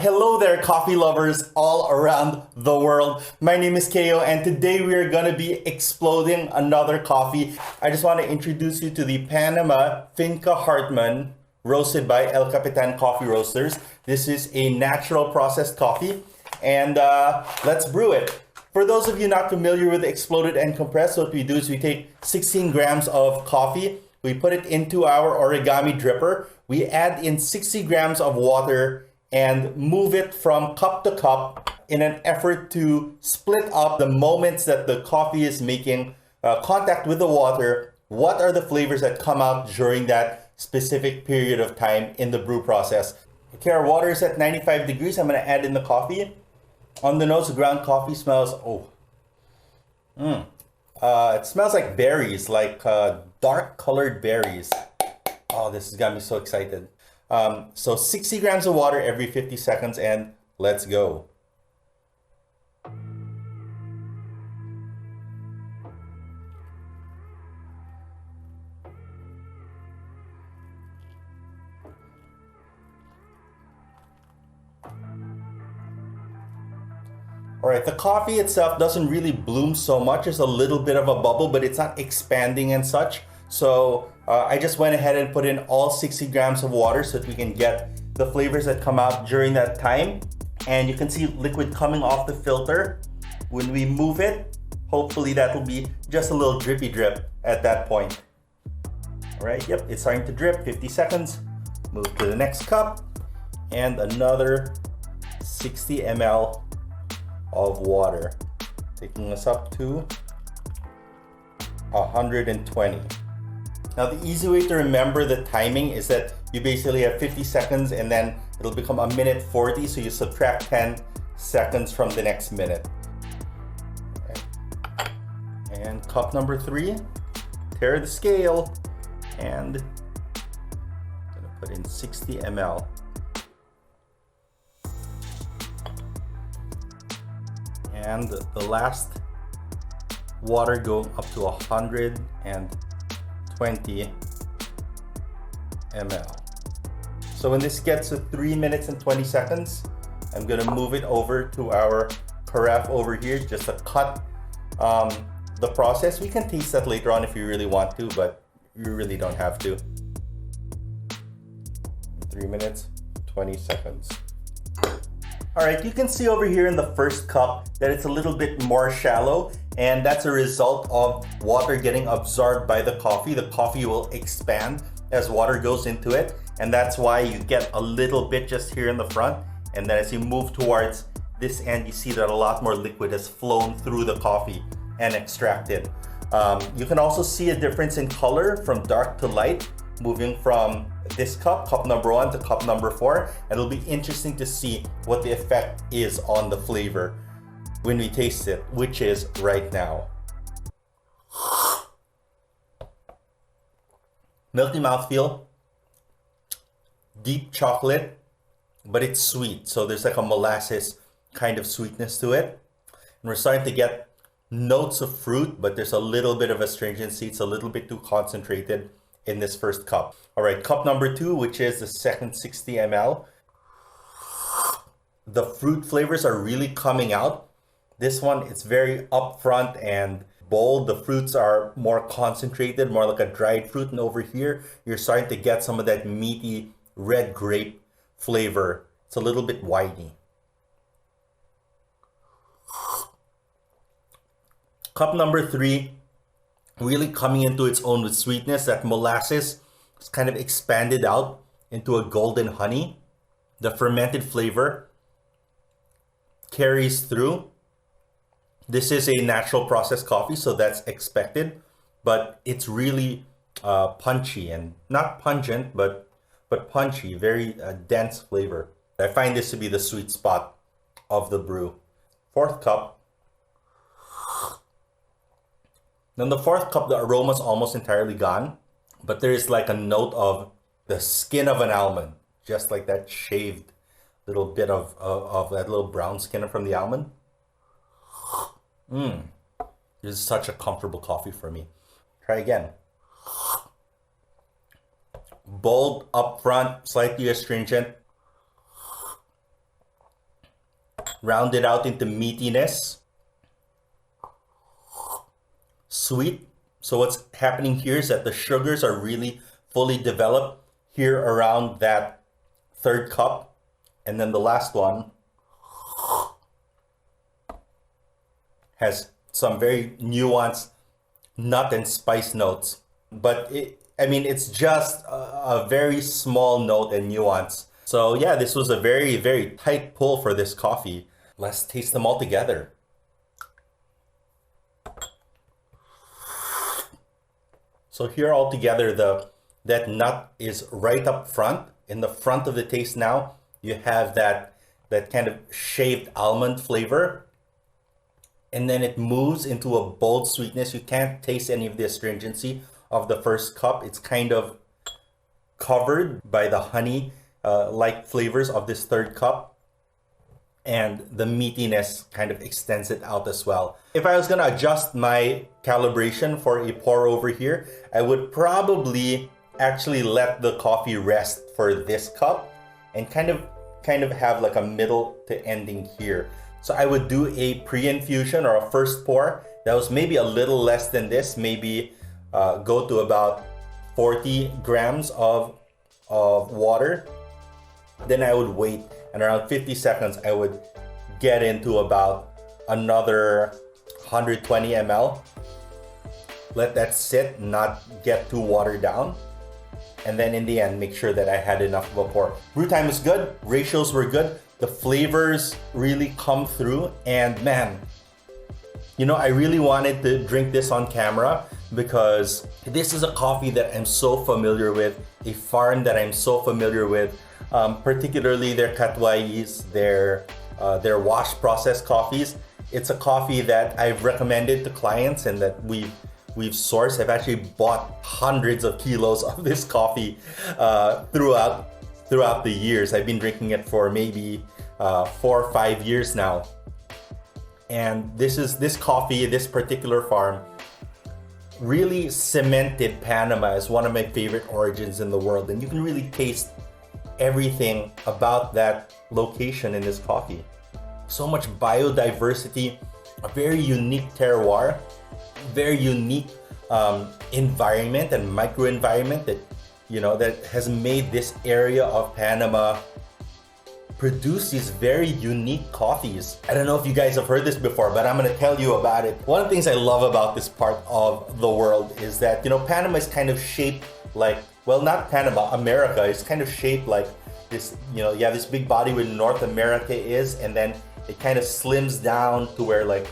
Hello there, coffee lovers all around the world. My name is Kayo, and today we are gonna be exploding another coffee. I just want to introduce you to the Panama Finca Hartmann, roasted by El Kapitan Coffee Roasters. This is a natural processed coffee, and let's brew it. For those of you not familiar with exploded and compressed, what we do is we take 16 grams of coffee, we put it into our origami dripper, we add in 60 grams of water, and move it from cup to cup in an effort to split up the moments that the coffee is making contact with the water. What are the flavors that come out during that specific period of time in the brew process? Okay, our water is at 95 degrees. I'm gonna add in the coffee. On the nose, the ground coffee smells, it smells like berries, like dark colored berries. Oh, this has got me so excited. So 60 grams of water every 50 seconds, and let's go. All right, the coffee itself doesn't really bloom so much. There's a little bit of a bubble, but it's not expanding and such. So I just went ahead and put in all 60 grams of water so that we can get the flavors that come out during that time. And you can see liquid coming off the filter. When we move it, hopefully that will be just a little drippy drip at that point. All right, yep, it's starting to drip, 50 seconds. Move to the next cup and another 60 ml of water, taking us up to 120. Now the easy way to remember the timing is that you basically have 50 seconds and then it'll become a minute 40, so you subtract 10 seconds from the next minute. Okay. And cup number 3, tear the scale, and I'm gonna put in 60 ml. And the last water going up to 120 ml. So when this gets to 3 minutes and 20 seconds, I'm gonna move it over to our carafe over here just to cut the process. We can taste that later on if you really want to, but you really don't have to. 3 minutes, 20 seconds. All right, you can see over here in the first cup that it's a little bit more shallow, and that's a result of water getting absorbed by the coffee. The coffee will expand as water goes into it, and that's why you get a little bit just here in the front. And then as you move towards this end, you see that a lot more liquid has flown through the coffee and extracted. You can also see a difference in color from dark to light, moving from this cup number 1 to cup number 4. And it'll be interesting to see what the effect is on the flavor when we taste it, which is right now. Milky mouthfeel, deep chocolate, but it's sweet. So there's like a molasses kind of sweetness to it. And we're starting to get notes of fruit, but there's a little bit of astringency. It's a little bit too concentrated in this first cup. All right, cup number 2, which is the second 60 ml. The fruit flavors are really coming out. This one, it's very upfront and bold. The fruits are more concentrated, more like a dried fruit. And over here, you're starting to get some of that meaty red grape flavor. It's a little bit winey. Cup number 3, really coming into its own with sweetness. That molasses is kind of expanded out into a golden honey. The fermented flavor carries through. This is a natural processed coffee, so that's expected, but it's really punchy and not pungent, but punchy, very dense flavor. I find this to be the sweet spot of the brew. Fourth cup. Then the fourth cup, the aroma is almost entirely gone, but there is like a note of the skin of an almond, just like that shaved little bit of that little brown skin from the almond. This is such a comfortable coffee for me. Try again. Bold, upfront, slightly astringent. rounded out into meatiness. Sweet. So what's happening here is that the sugars are really fully developed here around that third cup. And then the last one has some very nuanced nut and spice notes. But it's just a very small note and nuance. So yeah, this was a very, very tight pull for this coffee. Let's taste them all together. So here all together, that nut is right up front. In the front of the taste now, you have that kind of shaved almond flavor. And then it moves into a bold sweetness. You can't taste any of the astringency of the first cup. It's kind of covered by the honey like flavors of this third cup. And the meatiness kind of extends it out as well. If I was gonna adjust my calibration for a pour over here, I would probably actually let the coffee rest for this cup and kind of have like a middle to ending here. So I would do a pre-infusion or a first pour that was maybe a little less than this, maybe go to about 40 grams of water. Then I would wait, and around 50 seconds I would get into about another 120 ml. Let that sit, not get too watered down. And then in the end, make sure that I had enough of a pour. Brew time is good, ratios were good, the flavors really come through, and man, I really wanted to drink this on camera because this is a coffee that I'm so familiar with, a farm that I'm so familiar with, particularly their katwais, their wash process coffees. It's a coffee that I've recommended to clients and that we've sourced. I've actually bought hundreds of kilos of this coffee throughout the years. I've been drinking it for maybe 4 or 5 years now. And this coffee, this particular farm, really cemented Panama as one of my favorite origins in the world. And you can really taste everything about that location in this coffee. So much biodiversity, a very unique terroir, very unique environment and microenvironment that has made this area of Panama produce these very unique coffees. I don't know if you guys have heard this before, but I'm gonna tell you about it. One of the things I love about this part of the world is that, Panama is kind of shaped like, well, not Panama, America is kind of shaped like this, you have this big body where North America is, and then it kind of slims down to where like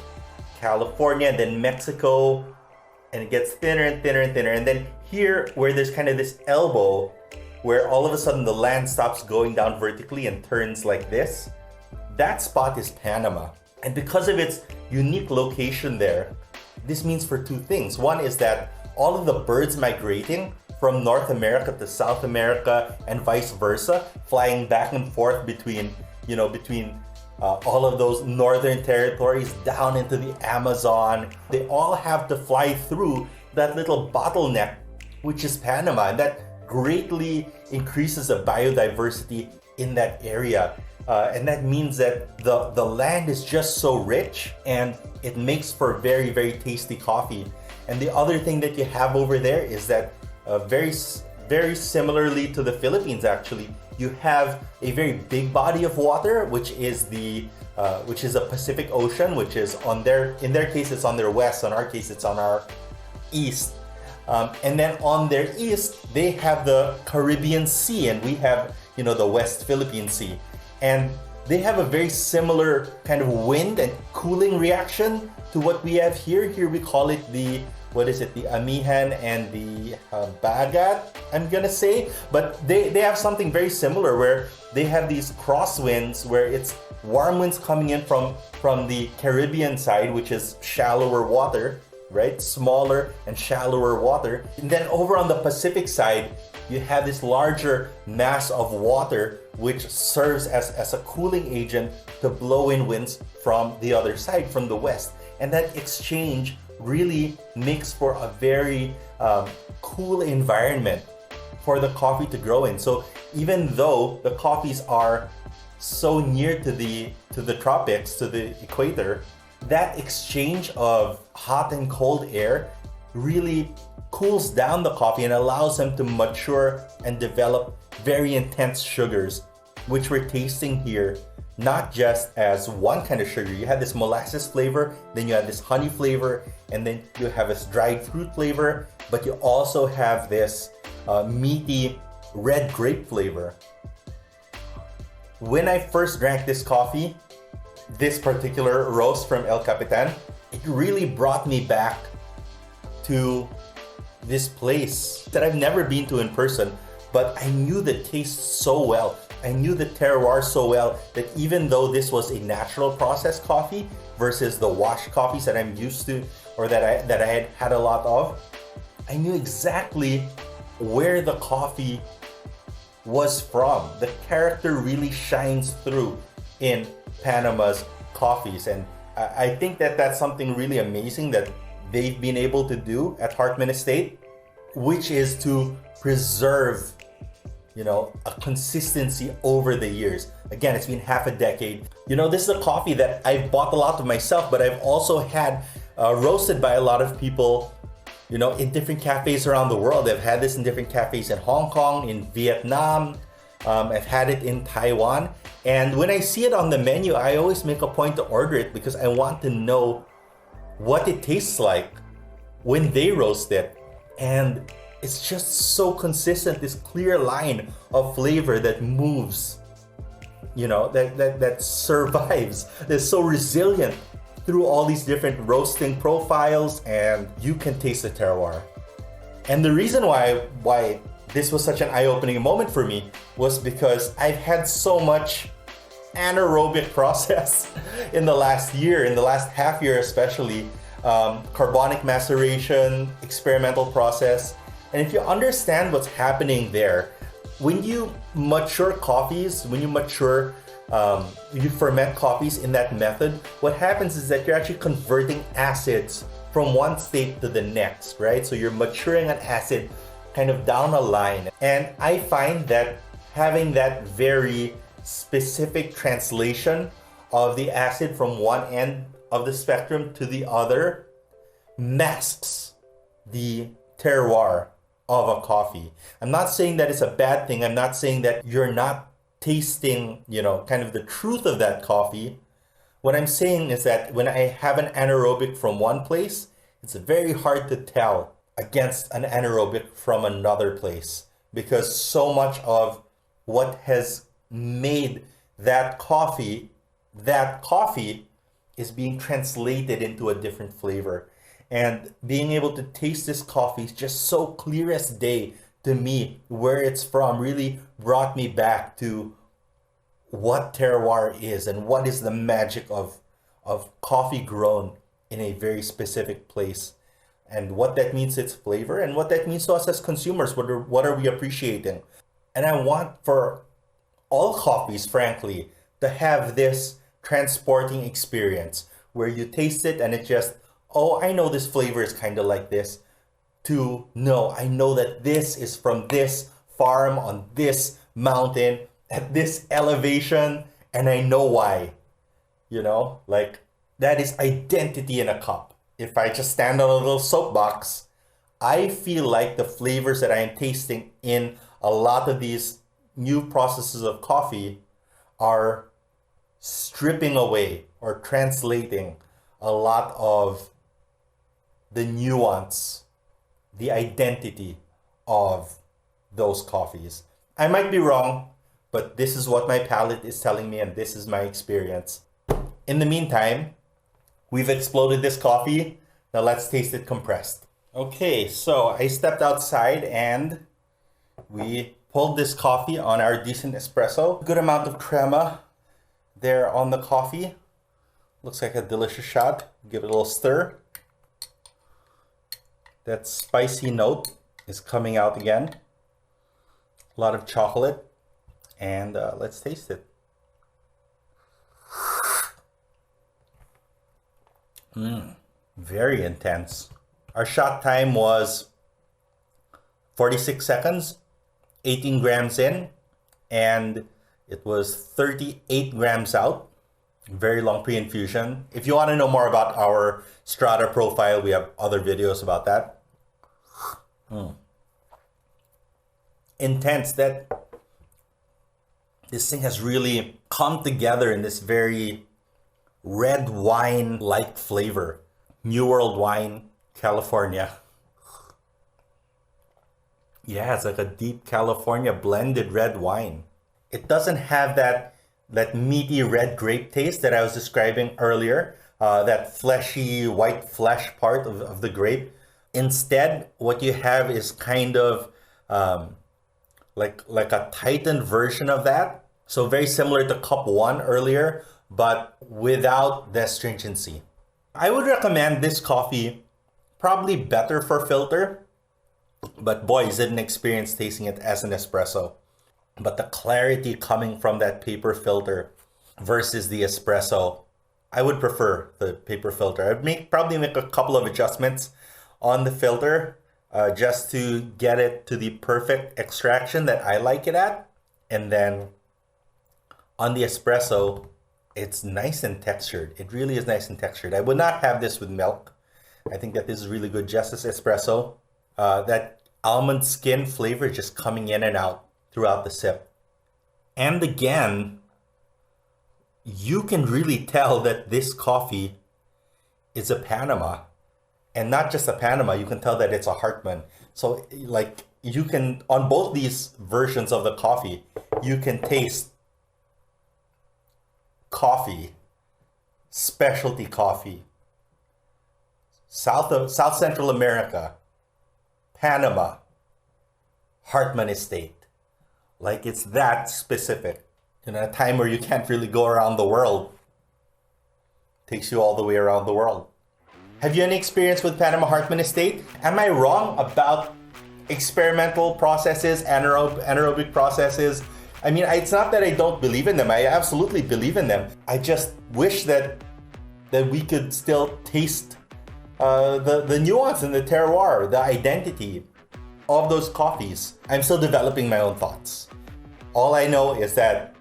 California and then Mexico, and it gets thinner and thinner and thinner. And then here, where there's kind of this elbow, where all of a sudden the land stops going down vertically and turns like this, that spot is Panama. And because of its unique location there, this means for two things. One is that all of the birds migrating from North America to South America and vice versa, flying back and forth between all of those northern territories down into the Amazon, they all have to fly through that little bottleneck, which is Panama, and that greatly increases the biodiversity in that area. And that means that the land is just so rich, and it makes for very, very tasty coffee. And the other thing that you have over there is that very, very similarly to the Philippines, actually, you have a very big body of water, which is the Pacific Ocean, which is in their case it's on their west, on our case it's on our east. And then on their east, they have the Caribbean Sea, and we have, the West Philippine Sea. And they have a very similar kind of wind and cooling reaction to what we have here. Here we call it the Amihan and the Bagat, I'm gonna say. But they have something very similar where they have these crosswinds where it's warm winds coming in from the Caribbean side, which is shallower water, right? Smaller and shallower water. And then over on the Pacific side, you have this larger mass of water which serves as a cooling agent to blow in winds from the other side, from the west. And that exchange really makes for a very cool environment for the coffee to grow in. So even though the coffees are so near to the tropics, to the equator, that exchange of hot and cold air really cools down the coffee and allows them to mature and develop very intense sugars, which we're tasting here, not just as one kind of sugar. You have this molasses flavor, then you have this honey flavor, and then you have this dried fruit flavor, but you also have this meaty red grape flavor. When I first drank this coffee, this particular roast from El Capitan, it really brought me back to this place that I've never been to in person, but I knew the taste so well. I knew the terroir so well that even though this was a natural processed coffee versus the washed coffees that I'm used to or that I had had a lot of, I knew exactly where the coffee was from. The character really shines through in Panama's coffees, and I think that that's something really amazing that they've been able to do at Hartmann Estate, which is to preserve, a consistency over the years. Again, it's been half a decade. This is a coffee that I've bought a lot of myself, but I've also had roasted by a lot of people, in different cafes around the world. I've had this in different cafes in Hong Kong, in Vietnam. I've had it in Taiwan. And when I see it on the menu, I always make a point to order it because I want to know what it tastes like when they roast it. And it's just so consistent, this clear line of flavor that moves, that survives, that's so resilient through all these different roasting profiles, and you can taste the terroir. And the reason why this was such an eye-opening moment for me was because I've had so much anaerobic process in the last year, in the last half year especially, carbonic maceration, experimental process. And if you understand what's happening there, when you mature coffees, you ferment coffees in that method, what happens is that you're actually converting acids from one state to the next, right? So you're maturing an acid kind of down a line. And I find that having that very specific translation of the acid from one end of the spectrum to the other masks the terroir of a coffee. I'm not saying that it's a bad thing. I'm not saying that you're not tasting, kind of the truth of that coffee. What I'm saying is that when I have an anaerobic from one place, it's very hard to tell against an anaerobic from another place, because so much of what has made that coffee is being translated into a different flavor. And being able to taste this coffee is just so clear as day to me where it's from, really brought me back to what terroir is and what is the magic of coffee grown in a very specific place, and what that means to its flavor and what that means to us as consumers. What are we appreciating? And I want for all coffees, frankly, to have this transporting experience where you taste it and it just, oh, I know this flavor is kind of like this, to no, I know that this is from this farm on this mountain at this elevation, and I know why. Like that is identity in a cup. If I just stand on a little soapbox, I feel like the flavors that I am tasting in a lot of these new processes of coffee are stripping away or translating a lot of the nuance, the identity of those coffees. I might be wrong, but this is what my palate is telling me, and this is my experience. In the meantime, we've exploded this coffee. Now let's taste it compressed. Okay, so I stepped outside and we pulled this coffee on our decent espresso. Good amount of crema there on the coffee. Looks like a delicious shot. Give it a little stir. That spicy note is coming out again. A lot of chocolate. And let's taste it. Very intense. Our shot time was 46 seconds, 18 grams in, and It was 38 grams out. Very long pre-infusion. If you want to know more about our strata profile, we have other videos about that. Intense. That this thing has really come together in this very red wine-like flavor. New World wine, California. Yeah, it's like a deep California blended red wine. It doesn't have that meaty red grape taste that I was describing earlier, that fleshy white flesh part of the grape. Instead, what you have is kind of like a tightened version of that. So very similar to Cup 1 earlier, but without the astringency. I would recommend this coffee, probably better for filter, but boy, is it an experience tasting it as an espresso. But the clarity coming from that paper filter versus the espresso, I would prefer the paper filter. I'd probably make a couple of adjustments on the filter just to get it to the perfect extraction that I like it at. And then on the espresso, it's nice and textured. It really is nice and textured. I would not have this with milk. I think that this is really good just as espresso. That almond skin flavor just coming in and out throughout the sip. And again, you can really tell that this coffee is a Panama. And not just a Panama, you can tell that it's a Hartmann. So like you can, on both these versions of the coffee, you can taste coffee, specialty coffee, South Central America, Panama, Hartmann estate. Like it's that specific. In a time where you can't really go around the world, takes you all the way around the world. Have you any experience with Panama Hartmann estate? Am I wrong about experimental processes, anaerobic processes? I mean, it's not that I don't believe in them. I absolutely believe in them. I just wish that we could still taste the nuance and the terroir, the identity of those coffees. I'm still developing my own thoughts. All I know is that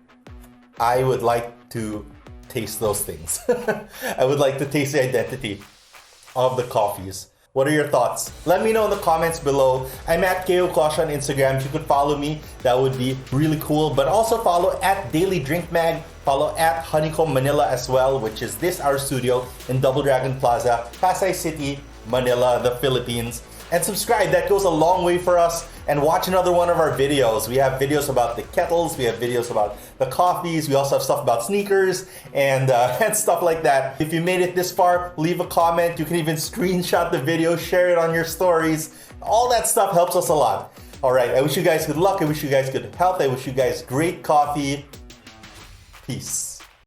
I would like to taste those things. I would like to taste the identity of the coffees. What are your thoughts? Let me know in the comments below. I'm at Kayo Cosio on Instagram. If you could follow me, that would be really cool. But also follow at Daily Drink Mag. Follow at Honeycomb Manila as well, which is our studio in Double Dragon Plaza, Pasay City, Manila, the Philippines. And subscribe, that goes a long way for us. And watch another one of our videos. We have videos about the kettles, we have videos about the coffees, we also have stuff about sneakers and stuff like that. If you made it this far, leave a comment. You can even screenshot the video, share it on your stories. All that stuff helps us a lot. All right, I wish you guys good luck. I wish you guys good health. I wish you guys great coffee. Peace.